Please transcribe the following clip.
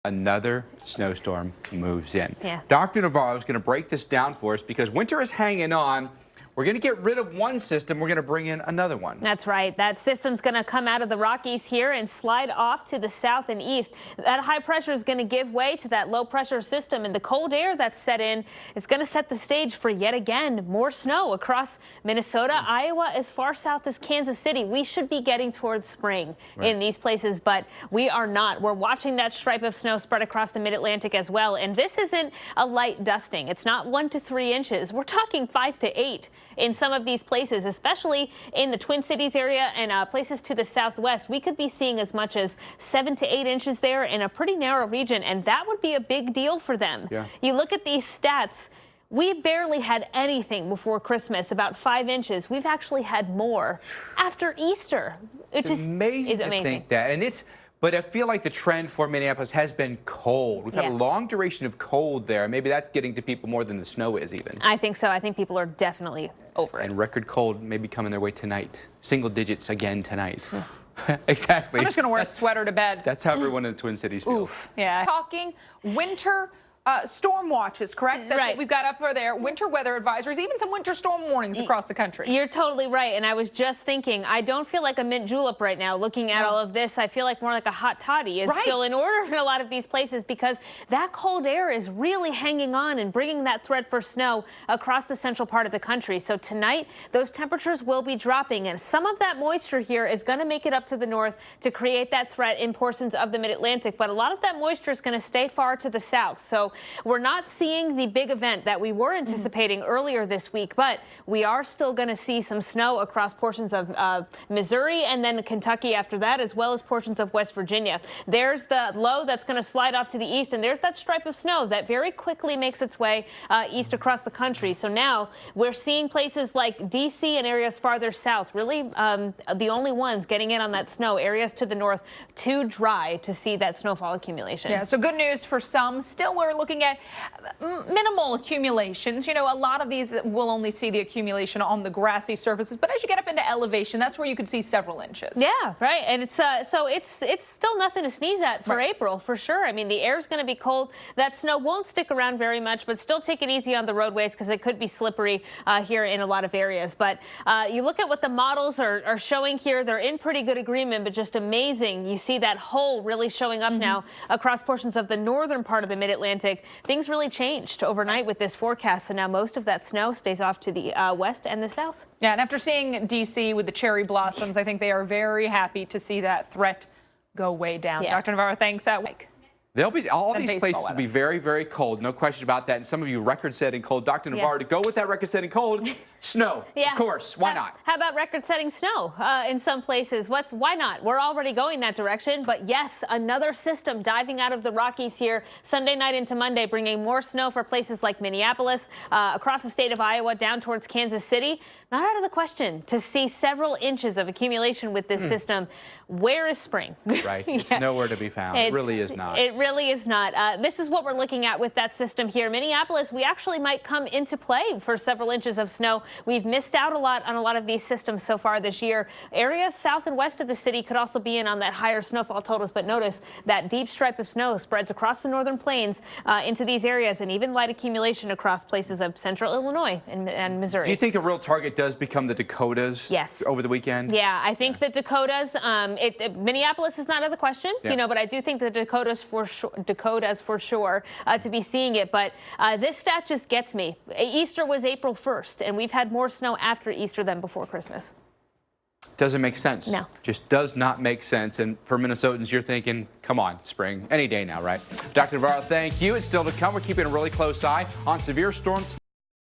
another snowstorm moves in. Yeah. Dr. Navarro is going to break this down for us because winter is hanging on. We're going to get rid of one system. We're going to bring in another one. That's right. That system's going to come out of the Rockies here and slide off to the south and east. That high pressure is going to give way to that low pressure system, and the cold air that's set in is going to set the stage for yet again more snow across Minnesota, Iowa, as far south as Kansas City. We should be getting towards spring in these places, but we are not. We're watching that stripe of snow spread across the mid-Atlantic as well, and this isn't a light dusting. It's not 1 to 3 inches. We're talking 5 to 8 in some of these places, especially in the Twin Cities area and places to the southwest. We could be seeing as much as 7 to 8 inches there in a pretty narrow region, and that would be a big deal for them. Yeah. You look at these stats. We barely had anything before Christmas, about 5 inches. We've actually had more after Easter. It's amazing to think that. And but I feel like the trend for Minneapolis has been cold. We've had a long duration of cold there. Maybe that's getting to people more than the snow is even. I think so. I think people are definitely over it. And record cold may be coming their way tonight. Single digits again tonight. Exactly. I'm just going to wear a sweater to bed. That's how everyone in the Twin Cities feels. Oof. Yeah. Talking winter storm watches, correct? That's what we've got up there. Winter weather advisories, even some winter storm warnings across the country. You're totally right. And I was just thinking, I don't feel like a mint julep right now looking at all of this. I feel like more like a hot toddy is still in order in a lot of these places because that cold air is really hanging on and bringing that threat for snow across the central part of the country. So tonight, those temperatures will be dropping, and some of that moisture here is going to make it up to the north to create that threat in portions of the mid-Atlantic. But a lot of that moisture is going to stay far to the south. So we're not seeing the big event that we were anticipating earlier this week, but we are still going to see some snow across portions of Missouri and then Kentucky after that, as well as portions of West Virginia. There's the low that's going to slide off to the east, and there's that stripe of snow that very quickly makes its way east across the country. So now we're seeing places like D.C. and areas farther south, really the only ones getting in on that snow. Areas to the north too dry to see that snowfall accumulation. Yeah, so good news for some. Still, we're looking at minimal accumulations. You know, a lot of these will only see the accumulation on the grassy surfaces, but as you get up into elevation, that's where you could see several inches. Yeah, right. And it's so it's still nothing to sneeze at for April, for sure. I mean, the air's going to be cold. That snow won't stick around very much, but still take it easy on the roadways because it could be slippery here in a lot of areas. But you look at what the models are showing here. They're in pretty good agreement, but just amazing. You see that hole really showing up now across portions of the northern part of the mid-Atlantic. Things really changed overnight with this forecast, so now most of that snow stays off to the west and the south. Yeah, and after seeing D.C. with the cherry blossoms, I think they are very happy to see that threat go way down. Yeah. Dr. Navarro, thanks. They'll be all these places will be very, very cold. No question about that. And some of you record-setting cold. Dr. Navarro, to go with that record-setting cold, snow. Of course. Why not? How about record-setting snow in some places? Why not? We're already going that direction. But yes, another system diving out of the Rockies here Sunday night into Monday, bringing more snow for places like Minneapolis, across the state of Iowa, down towards Kansas City. Not out of the question to see several inches of accumulation with this system. Where is spring? Right. It's nowhere to be found. It really is not. It really is not. This is what we're looking at with that system here. Minneapolis, we actually might come into play for several inches of snow. We've missed out a lot on a lot of these systems so far this year. Areas south and west of the city could also be in on that higher snowfall totals, but notice that deep stripe of snow spreads across the northern plains into these areas, and even light accumulation across places of central Illinois and Missouri. Do you think the real target does become the Dakotas over the weekend? Yeah, I think the Dakotas, Minneapolis is not out of the question, you know, but I do think the Dakotas for sure to be seeing it. But this stat just gets me. Easter was April 1st, and we've had more snow after Easter than before Christmas. Doesn't make sense. No. Just does not make sense. And for Minnesotans, you're thinking, come on, spring, any day now, right? Dr. Navarro, thank you. It's still to come. We're keeping a really close eye on severe storms.